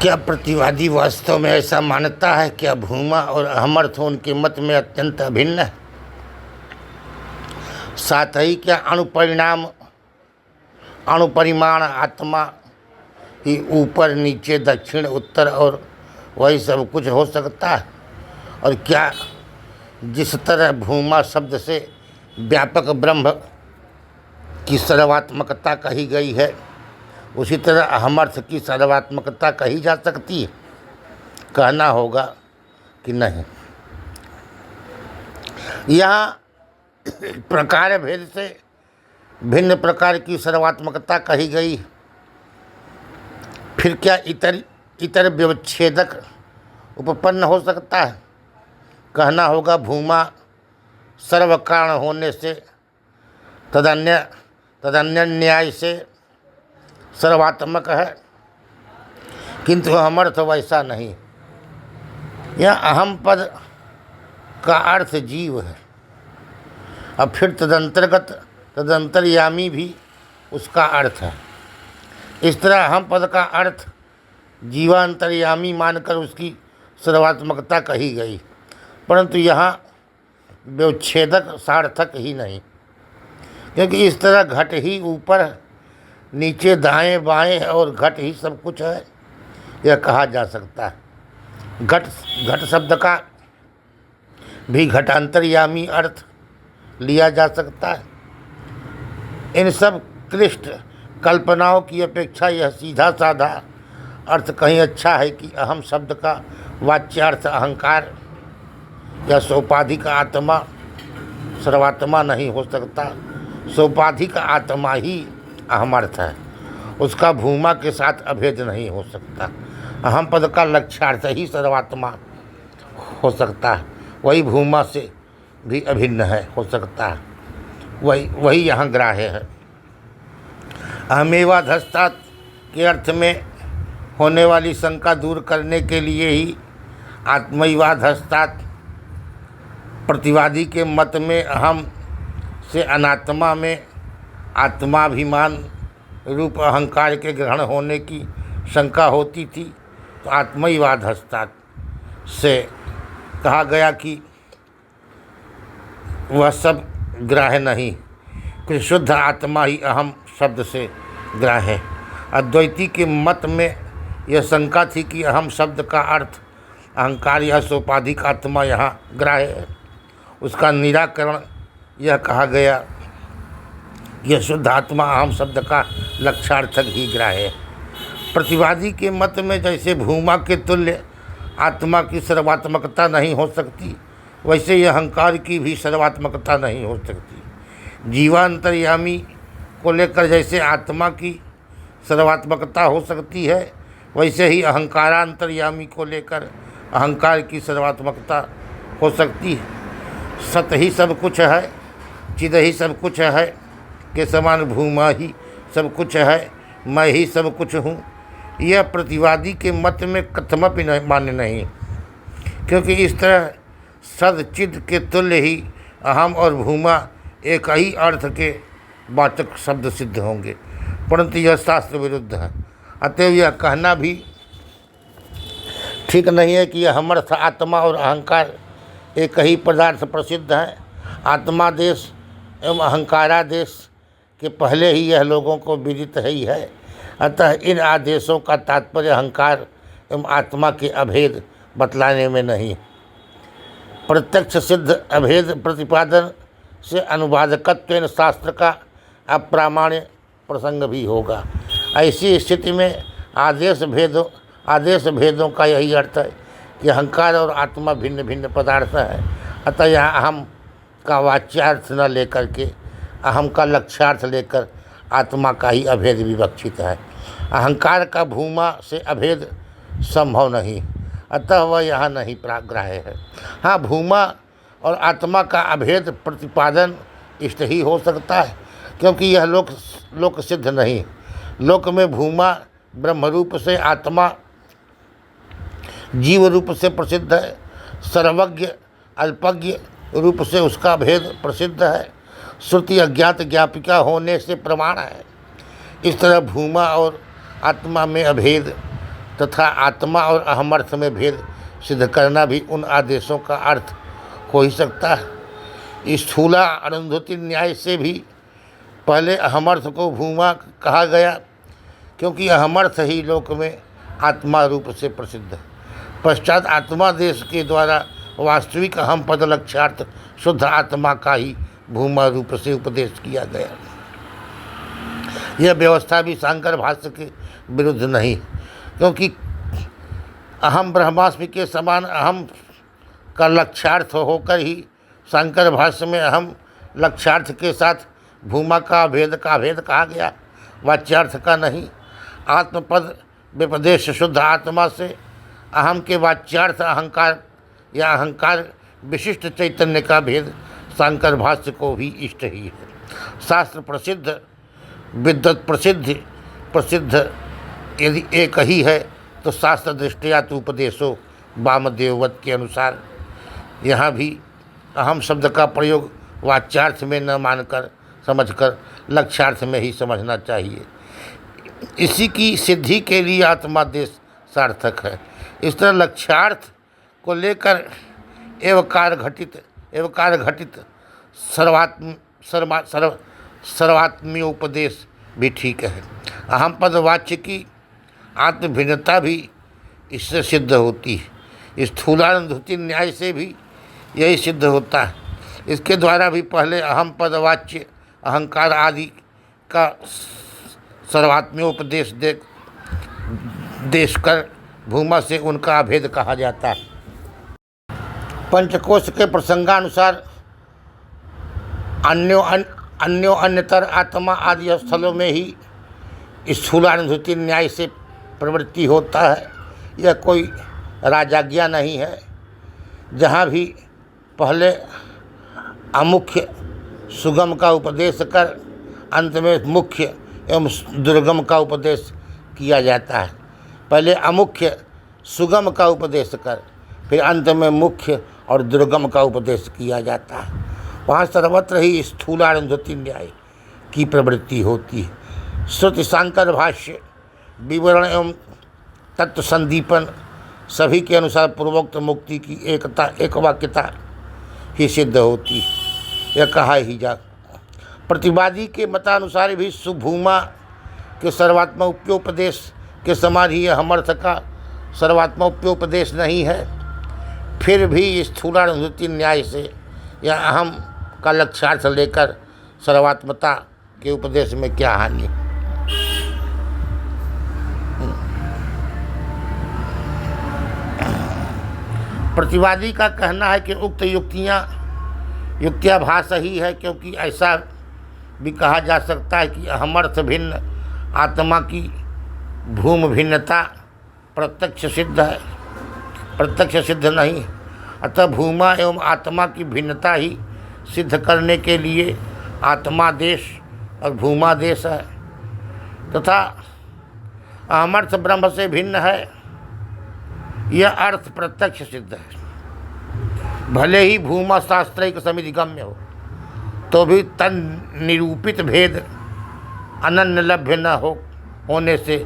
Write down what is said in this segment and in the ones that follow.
क्या प्रतिवादी वास्तव में ऐसा मानता है? क्या भूमा और अहमर्थ उनके मत में अत्यंत अभिन्न है? साथ ही क्या अणुपरिमाण आत्मा ही ऊपर नीचे दक्षिण उत्तर और वही सब कुछ हो सकता है? और क्या जिस तरह भूमा शब्द से व्यापक ब्रह्म की सर्वात्मकता कही गई है, उसी तरह अहमर्थ की सर्वात्मकता कही जा सकती है? कहना होगा कि नहीं। यहाँ प्रकार भेद से भिन्न प्रकार की सर्वात्मकता कही गई, फिर क्या इतर व्यवच्छेदक उपपन्न हो सकता है? कहना होगा भूमा सर्वकारण होने से तदन्य न्याय से सर्वात्मक है, किंतु अहमर्थ वैसा नहीं। यह अहम पद का अर्थ जीव है, अब फिर तदंतर्यामी भी उसका अर्थ है। इस तरह अहम पद का अर्थ जीवांतर्यामी मानकर उसकी सर्वात्मकता कही गई, परंतु यहाँ व्यवच्छेदक सार्थक ही नहीं, क्योंकि इस तरह घट ही ऊपर नीचे दाएं बाएं और घट ही सब कुछ है, यह कहा जा सकता है। घट शब्द का भी घटांतरयामी अर्थ लिया जा सकता है। इन सब क्लिष्ट कल्पनाओं की अपेक्षा यह सीधा साधा अर्थ कहीं अच्छा है कि अहम शब्द का वाच्यार्थ अहंकार या सोपाधिक आत्मा सर्वात्मा नहीं हो सकता। सोपाधिक आत्मा ही अहमर्थ है, उसका भूमा के साथ अभेद नहीं हो सकता। अहम पद का लक्ष्यार्थ ही सर्वात्मा हो सकता है, वही भूमा से भी अभिन्न है हो सकता है, वही यहाँ ग्राह्य है। अहमेवाधस्तात् के अर्थ में होने वाली शंका दूर करने के लिए ही आत्मैवाधस्तात् प्रतिवादी के मत में अहम से अनात्मा में आत्माभिमान रूप अहंकार के ग्रहण होने की शंका होती थी, तो आत्मैवाधस्तात् से कहा गया कि वह सब ग्राह्य नहीं, कि शुद्ध आत्मा ही अहम शब्द से ग्राह्य है। अद्वैती के मत में यह शंका थी कि अहम शब्द का अर्थ अहंकार या सोपाधिक आत्मा यहाँ ग्राह्य है। उसका निराकरण यह कहा गया, यह शुद्ध आत्मा अहम शब्द का लक्ष्यार्थक ही ग्राह्य है। प्रतिवादी के मत में जैसे भूमा के तुल्य आत्मा की सर्वात्मकता नहीं हो सकती, वैसे यह अहंकार की भी सर्वात्मकता नहीं हो सकती। जीवांतर्यामी को लेकर जैसे आत्मा की सर्वात्मकता हो सकती है, वैसे ही अहंकारांतर्यामी को लेकर अहंकार की सर्वात्मकता हो सकती है। सत ही सब कुछ है, चिद ही सब कुछ है के समान भूमा ही सब कुछ है, मैं ही सब कुछ हूँ, यह प्रतिवादी के मत में कथमपि मान्य नहीं, क्योंकि इस तरह सद चिद के तुल्य ही अहम और भूमा एक ही अर्थ के वाचक शब्द सिद्ध होंगे, परंतु यह शास्त्र विरुद्ध है। अतएव यह कहना भी ठीक नहीं है कि यह अहमर्थ आत्मा और अहंकार एक ही पदार्थ प्रसिद्ध है। आत्मादेश एवं अहंकारादेश के पहले ही यह लोगों को विदित ही है। अतः इन आदेशों का तात्पर्य अहंकार एवं आत्मा के अभेद बतलाने में नहीं, प्रत्यक्ष सिद्ध अभेद प्रतिपादन से अनुवादकत्वेन शास्त्र का अप्रामाण्य प्रसंग भी होगा। ऐसी स्थिति में आदेश भेदों का यही अर्थ है कि अहंकार और आत्मा भिन्न भिन्न पदार्थ है। अतः यहाँ अहम का वाच्यार्थ न लेकर के अहम का लक्ष्यार्थ लेकर आत्मा का ही अभेद विवक्षित है। अहंकार का भूमा से अभेद संभव नहीं, अतः वह यहाँ नहीं ग्राह्य है। हाँ, भूमा और आत्मा का अभेद प्रतिपादन इष्ट ही हो सकता है, क्योंकि यह लोक सिद्ध नहीं। लोक में भूमा ब्रह्मरूप से, आत्मा जीव रूप से प्रसिद्ध है। सर्वज्ञ अल्पज्ञ रूप से उसका भेद प्रसिद्ध है। श्रुति अज्ञात ज्ञापिका होने से प्रमाण है। इस तरह भूमा और आत्मा में अभेद तथा आत्मा और अहमर्थ में भेद सिद्ध करना भी उन आदेशों का अर्थ हो ही सकता है। स्थूला अरुंधति न्याय से भी पहले अहमर्थ को भूमा कहा गया, क्योंकि अहमर्थ ही लोक में आत्मा रूप से प्रसिद्ध है। पश्चात आत्मा देश के द्वारा वास्तविक अहम पद लक्ष्यार्थ शुद्ध आत्मा का ही भूमा रूप से उपदेश किया गया। यह व्यवस्था भी शांकर भाष्य के विरुद्ध नहीं, क्योंकि अहम ब्रह्मास्मि के समान अहम का लक्ष्यार्थ होकर ही शांकर भाष्य में अहम लक्ष्यार्थ के साथ भूमा का भेद कहा गया, वाच्यार्थ का नहीं। आत्मपद व्यपदेश शुद्ध आत्मा से अहम के वाच्यार्थ अहंकार या अहंकार विशिष्ट चैतन्य का भेद शांकर भाष्य को भी इष्ट ही है। शास्त्र प्रसिद्ध विद्वत प्रसिद्ध यदि एक ही है तो शास्त्र दृष्टिया तो उपदेशो वामदेववत के अनुसार यहाँ भी अहम शब्द का प्रयोग वाच्यार्थ में न मानकर समझकर लक्ष्यार्थ में ही समझना चाहिए। इसी की सिद्धि के लिए आत्मादेश सार्थक है। इस तरह लक्ष्यार्थ को लेकर एवकार घटित सर्वात्मीय उपदेश भी ठीक है। अहम पद वाच्य की आत्मभिन्नता भी इससे सिद्ध होती है। स्थूलानुभूति न्याय से भी यही सिद्ध होता है। इसके द्वारा भी पहले अहम पद वाच्य अहंकार आदि का सर्वात्मीय उपदेश देशकर भूमा से उनका अभेद कहा जाता है। पंचकोश के प्रसंगानुसार अन्योन्यतर आत्मा आदि स्थलों में ही स्थूलानुभूति न्याय से प्रवृत्ति होता है। यह कोई राजाज्ञा नहीं है। जहाँ भी पहले अमुख्य सुगम का उपदेश कर अंत में मुख्य एवं दुर्गम का उपदेश किया जाता है। पहले अमुख्य सुगम का उपदेश कर फिर अंत में मुख्य और दुर्गम का उपदेश किया जाता है। वहाँ सर्वत्र ही स्थूलानुभूति न्याय की प्रवृत्ति होती है। श्रुति शांकर भाष्य विवरण एवं तत्व संदीपन सभी के अनुसार पूर्वोक्त मुक्ति की एक वाक्यता ही सिद्ध होती है। यह कहा ही जा। प्रतिवादी के मतानुसार भी सुभूमा के सर्वात्मोपदेश के समान ही अहमर्थ का सर्वात्मोपदेश नहीं है। फिर भी स्थूलानुभूति न्याय से या अहम का लक्ष्यार्थ लेकर सर्वात्मता के उपदेश में क्या हानि। प्रतिवादी का कहना है कि उक्त युक्त्याभास ही है, क्योंकि ऐसा भी कहा जा सकता है कि अहमर्थ भिन्न आत्मा की भूम भिन्नता प्रत्यक्ष सिद्ध नहीं। अतः भूमा एवं आत्मा की भिन्नता ही सिद्ध करने के लिए आत्मा देश और भूमा देश है, तथा अहमर्थ ब्रह्म से भिन्न है, यह अर्थ प्रत्यक्ष सिद्ध है। भले ही भूमा शास्त्रिक समितिगम्य हो तो भी तन निरूपित भेद अनन्य लभ्य न होने से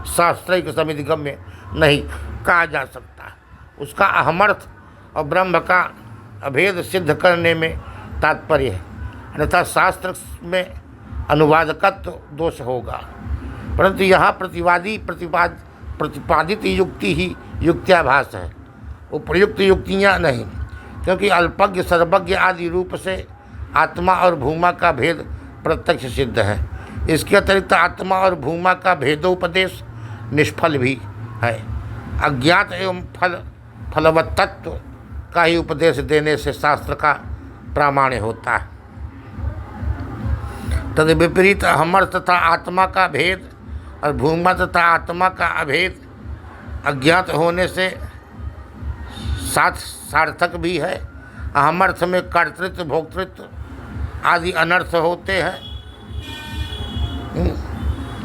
शास्त्रिक समितिगम्य नहीं कहा जा सकता। उसका अहमर्थ और ब्रह्म का अभेद सिद्ध करने में तात्पर्य है, अन्यथा शास्त्र में अनुवादकत्व दोष होगा। परंतु यहाँ प्रतिपादित युक्ति ही युक्त्याभास है, उपयुक्त युक्तियाँ नहीं, क्योंकि अल्पज्ञ सर्वज्ञ आदि रूप से आत्मा और भूमा का भेद प्रत्यक्ष सिद्ध है। इसके अतिरिक्त आत्मा और भूमा का भेदोपदेश निष्फल भी है। अज्ञात एवं फलवत्तत्व का ही उपदेश देने से शास्त्र का प्रामाण्य होता है। तद विपरीत अहमर्थ तथा आत्मा का भेद और भूमा तथा आत्मा का अभेद अज्ञात होने से सार्थक भी है। अहमर्थ में कर्तृत्व भोक्तृत्व आदि अनर्थ होते हैं।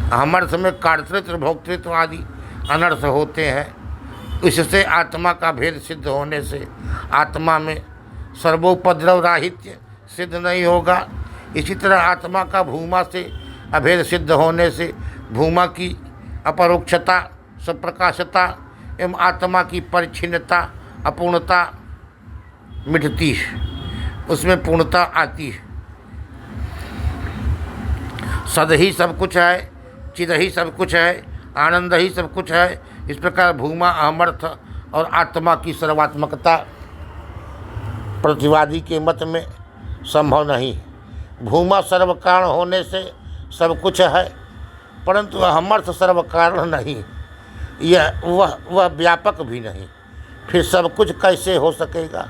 अहमर्थ में कर्तृत्व भोक्तृत्व आदि अनर्थ होते हैं। इससे आत्मा का भेद सिद्ध होने से आत्मा में सर्वोपद्रव राहित्य सिद्ध नहीं होगा। इसी तरह आत्मा का भूमा से अभेद सिद्ध होने से भूमा की अपरोक्षता स्वप्रकाशता एवं आत्मा की परिच्छिन्नता अपूर्णता मिटती है, उसमें पूर्णता आती है। सद ही सब कुछ है, चिद ही सब कुछ है, आनंद ही सब कुछ है। इस प्रकार भूमा अहमर्थ और आत्मा की सर्वात्मकता प्रतिवादी के मत में संभव नहीं। भूमा सर्व कारण होने से सब कुछ है, परंतु अहमर्थ सर्व कारण नहीं, यह वह व्यापक भी नहीं, फिर सब कुछ कैसे हो सकेगा।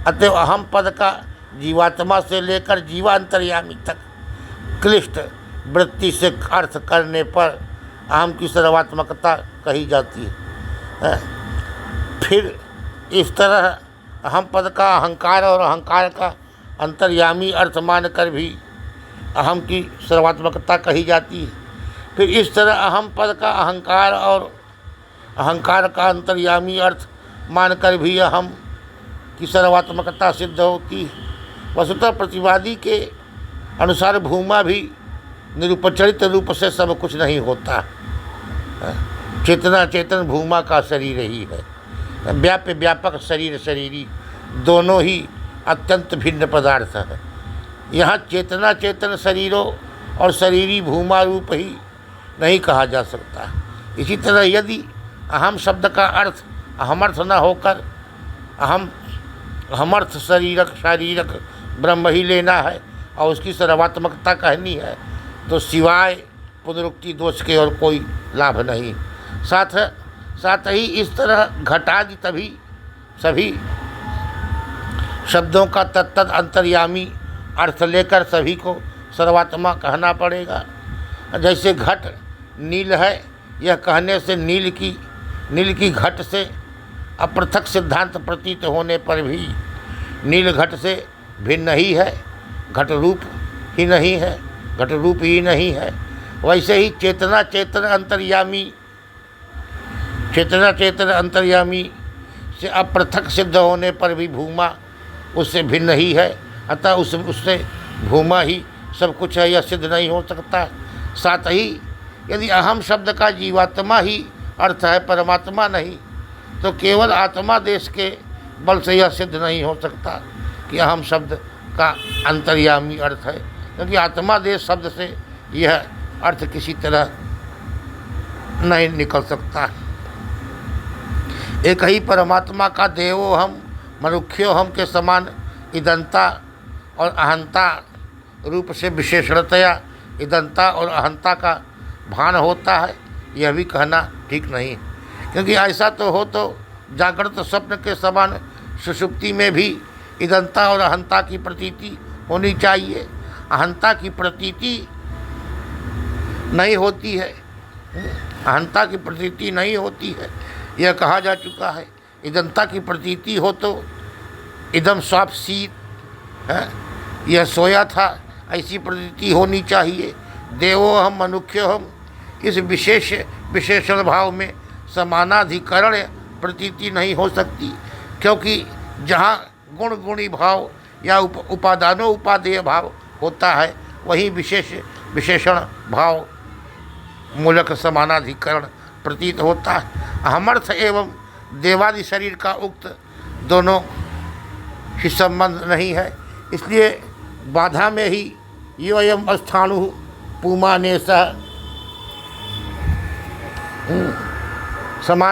अतएव अहम पद का जीवात्मा से लेकर जीवांतर्यामी तक क्लिष्ट वृत्ति से अर्थ करने पर अहम की सर्वात्मकता कही जाती है। फिर इस तरह अहम पद का अहंकार और अहंकार का अंतर्यामी अर्थ मानकर भी अहम की सर्वात्मकता कही जाती है। फिर इस तरह अहम पद का अहंकार और अहंकार का अंतर्यामी अर्थ मानकर भी अहम की सर्वात्मकता सिद्ध होती है। वस्तुतः प्रतिवादी के अनुसार भूमा भी निरुपचरित रूप से सब कुछ नहीं होता। चेतना चेतन भूमा का शरीर ही है। व्याप्य व्यापक शरीर शरीरी दोनों ही अत्यंत भिन्न पदार्थ हैं। यहाँ चेतना चेतन शरीरों और शरीरी भूमा रूप ही नहीं कहा जा सकता। इसी तरह यदि अहम शब्द का अर्थ अहमर्थ न होकर अहमर्थ शारीरक ब्रह्म ही लेना है और उसकी सर्वात्मकता कहनी है, तो सिवाय पुनरुक्ति दोष के और कोई लाभ नहीं। साथ ही इस तरह घटादि तभी सभी शब्दों का तत्त अंतर्यामी अर्थ लेकर सभी को सर्वात्मा कहना पड़ेगा। जैसे घट नील है, यह कहने से नील की घट से अपृथक सिद्धांत प्रतीत होने पर भी नील घट से भिन्न ही है, घट रूप ही नहीं है, घट रूप ही नहीं है। वैसे ही चेतना चेतन अंतर्यामी से अपृथक सिद्ध होने पर भी भूमा उससे भिन्न ही है, अतः उससे भूमा ही सब कुछ है, यह सिद्ध नहीं हो सकता। साथ ही यदि अहम शब्द का जीवात्मा ही अर्थ है, परमात्मा नहीं, तो केवल आत्मा देश के बल से यह सिद्ध नहीं हो सकता कि अहम शब्द का अंतर्यामी अर्थ है, क्योंकि आत्मा देश शब्द से यह अर्थ किसी तरह नहीं निकल सकता। एक ही परमात्मा का देवोहम मनुष्योहम के समान इदंता और अहंता रूप से विशेषणतया इदंता और अहंता का भान होता है, यह भी कहना ठीक नहीं, क्योंकि ऐसा तो हो तो जागृत स्वप्न के समान सुषुप्ति में भी इदंता और अहंता की प्रतीति होनी चाहिए। अहंता की प्रतीति नहीं होती है, अहंता की प्रतीति नहीं होती है, यह कहा जा चुका है। इदंता की प्रतीति हो तो इदम स्वाप शीत है, यह सोया था, ऐसी प्रतीति होनी चाहिए। देवो हम मनुष्यो हम, इस विशेषण भाव में समानाधिकरण प्रतीति नहीं हो सकती, क्योंकि जहाँ गुण गुणी भाव या उपादानों उपादेय भाव होता है, वहीं विशेषण भाव मूलक समानाधिकरण प्रतीत होता है। अहमर्थ एवं देवादि शरीर का उक्त दोनों ही संबंध नहीं है, इसलिए बाधा में ही योयम स्थाणु पुमाने सह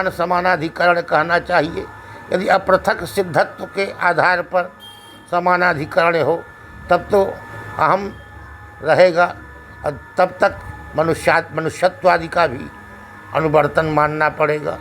समानाधिकरण कहना चाहिए। यदि अपृथक सिद्धत्व के आधार पर समानाधिकरण हो तब तो अहम रहेगा, और तब तक मनुष्यत्वादि का भी अनुवर्तन मानना पड़ेगा।